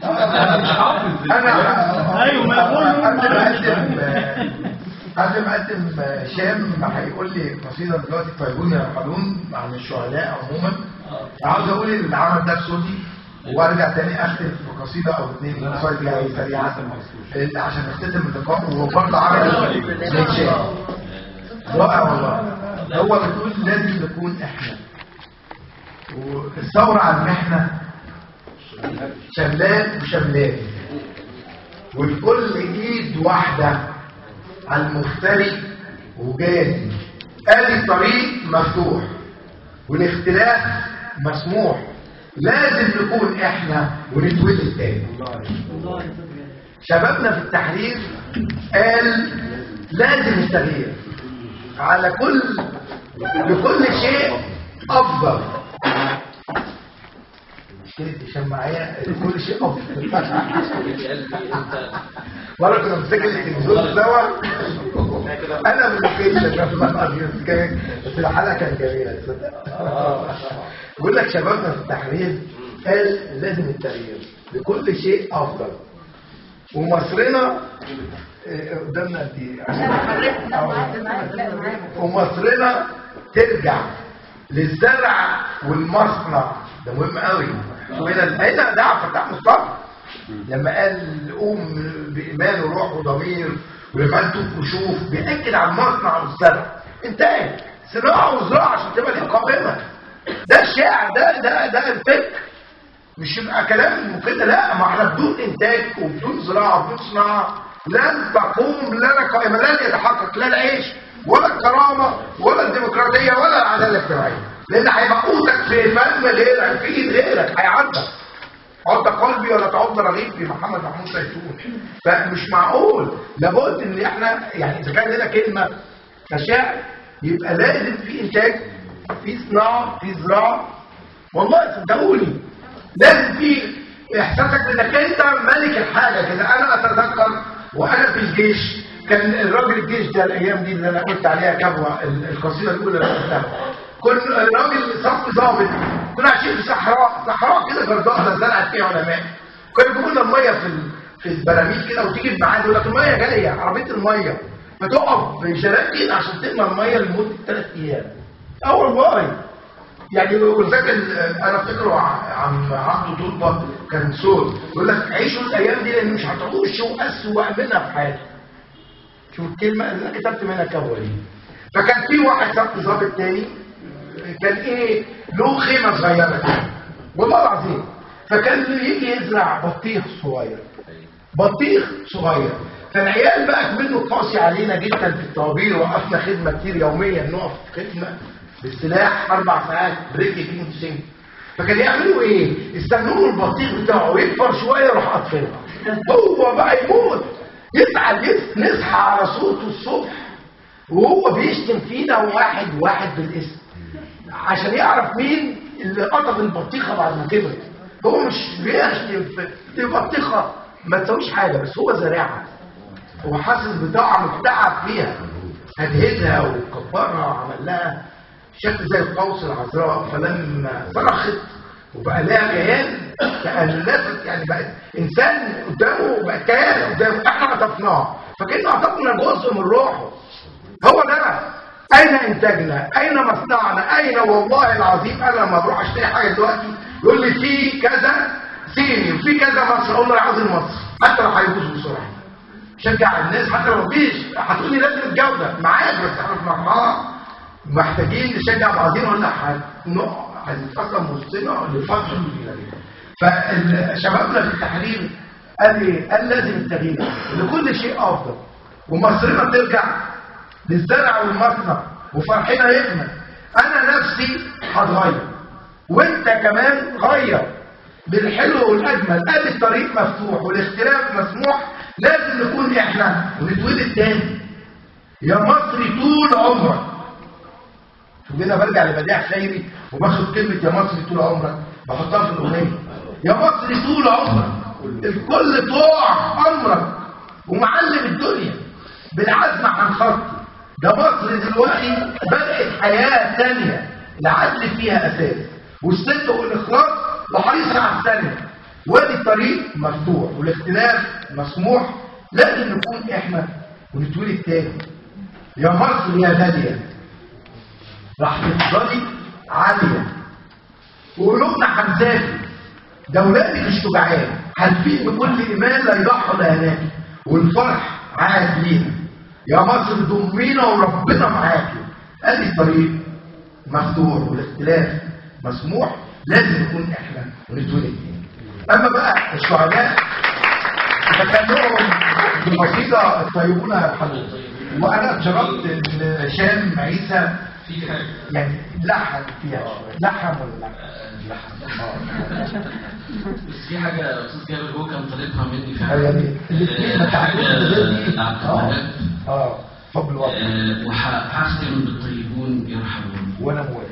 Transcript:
ايوه ما يقول قبل ما اقدم هشام هيقول لي قصيده دلوقتي طيبون يا رحلون عن الشهداء عموما. عاوز اقول العمل ده بصوتي وارجع تاني اختم في قصيده او اثنين قصايد يعني سريعه عشان نختتم اللقاء. وبرضه عمل زي هشام رائع والله. هو بتقول لازم نكون احنا، والثوره على المحنه شملات وشملات، والكل ايد واحده على المفتري وجازي. ادي الطريق مفتوح والاختلاف مسموح، لازم نكون احنا ونتولد تاني. شبابنا في التحرير قال لازم التغيير على لكل شيء افضل. مشكلة معايا كل شيء افضل. مرة كنا بنسجل التلفزيون سوا انا من اللوكيشن بس الحلقة كانت جميلة بقول لك شبابنا في التحرير قال لازم التغيير لكل شيء افضل، ومصرنا قدامنا قد ايه؟ ومصرنا ترجع للزرع والمصنع. ده مهم قوي. هنا ده عبد الفتاح مصطفى لما قال قوم بايمان وروح وضمير ولما وشوف، بيأكد على المصنع والزرع، انتاج صناعه وزراعه عشان تبقى القائمه. ده الشاعر، ده الفكر، مش يبقى كلام كده. لا، ما احنا بدون انتاج وبدون زراعه وبدون صناعه لن تقوم لنا قائمه، لن يتحقق لا العيش ولا الكرامه ولا الديمقراطيه ولا العداله الاجتماعيه، لان هيبقى قوتك في فم غيرك، في ايد غيرك، هيعضك. عض قلبي ولا تعض رغيفي، محمد محمود زيتون. فمش معقول، لابد ان احنا يعني اذا كان لنا كلمه كشاعر يبقى لازم في انتاج، في صناعه، في زراعه. والله صدقوني لازم في احساسك بانك انت ملك الحاجه كده. انا اتذكر وانا في الجيش كان الراجل الجيش ده الايام دي اللي انا قلت عليها كبوه القصيده الاولى اللي قلتها، كنت راجل صف ضابط، كنا عايشين في صحراء كده جرداء زرعت فيها علماء. كانوا يجيبوا لنا الميه في البراميل كده وتيجي بميعاد يقول لك الميه جايه، عربيه الميه فتقف في شراكين عشان تملى الميه لمده 3 ايام. والله يعني ولذلك انا افتكره عم عبده طلبه كان سور يقول لك عيشوا الايام دي لان مش هتعوشوا اسوء منها في حياتكم. شوف الكلمه اللي انا كتبت منها كبوه دي. فكان في واحد صف ظابط تاني كان له خيمه صغيره كده والله العظيم، فكان يجي يزرع بطيخ صغير. فالعيال بقى منه قاسي علينا جدا في الطوابير، وقفنا خدمه كتير يوميا، نقف خدمه بالسلاح 4 ساعات بريك 92. فكان يعملوا يستنوا له البطيخ بتاعه ويكبر شويه يروح قاطفينه، هو بقى يموت يزعل، نصحى على صوته الصبح وهو بيشتم فينا واحد بالاسم عشان يعرف مين اللي قطف البطيخه بعد ما كبرت. هو مش بيشتم في بطيخه ما تسويش حاجه، بس هو زارعها، هو حاسس بطعم تعب فيها، هدهدها وكبرها وعمل لها شكل زي القوس العذراء. فلما صرخت وبقى لها كيان تألفت، يعني بقت انسان قدامه، بقى كيان قدامه. احنا عطفناه فكنا عطفنا جزء من روحه. هو ده اين انتاجنا، اين مصنعنا، اين؟ والله العظيم انا لما بروح اشتري حاجه دلوقتي يقول لي في كذا صيني وفي كذا مصري، اقول له انا عاوز المصري حتى لو هيبوظ بسرعه. شجع الناس حتى لو مفيش، هتقول لي لازم الجوده معاك، بس احنا في مرحله محتاجين نشجع بعضينا ولا هنتقسم وسطنا لفتره طويله جدا. فشبابنا في التحرير قال لازم التغيير لكل شيء افضل، ومصرنا ترجع للزرع والمصنع وفرحنا يكمل. انا نفسي هتغير وانت كمان غير بالحلو والاجمل. ادي الطريق مفتوح والاختلاف مسموح، لازم نكون احنا ونتولد تاني. يا مصري طول عمرك. شوف هنا برجع لبديع خيري وباخد كلمه يا مصري طول عمرك بحطها في الاغنيه. يا مصري طول عمرك، الكل طوع عمرك ومعلم الدنيا بالعزم عن خط. ده مصر دلوقتي بدأت حياه ثانيه العدل فيها اساس، والصدق والاخلاص وحريصه على الثانيه. وادي الطريق مفتوح والاختلاف مسموح، لازم نكون احنا ونتولد تاني. يا مصر يا غالية راح تفضلي عالية وقلوبنا هنسافر، ده ولادك الشجعان حالفين بكل ايمان لا يضحوا لهناك، والفرح عاد لينا. يا مصر ضمينا وربنا معاكي. ادي الطريق مفتوح والاختلاف مسموح، لازم نكون احنا ونتولد تاني. اما بقى الشهداء فكان لهم بالقصيده الطيبون يرحلون، وانا اتشرفت ان هشام عيسى يعني لحن فيها شويه. لحن ولا لحن؟ بس في حاجه استاذ جابر هو كان طالبها مني فعلا. يعني الاثنين ما تعرفوش حب الوطن. وهختم بالطيبون يرحمون. وانا موافق.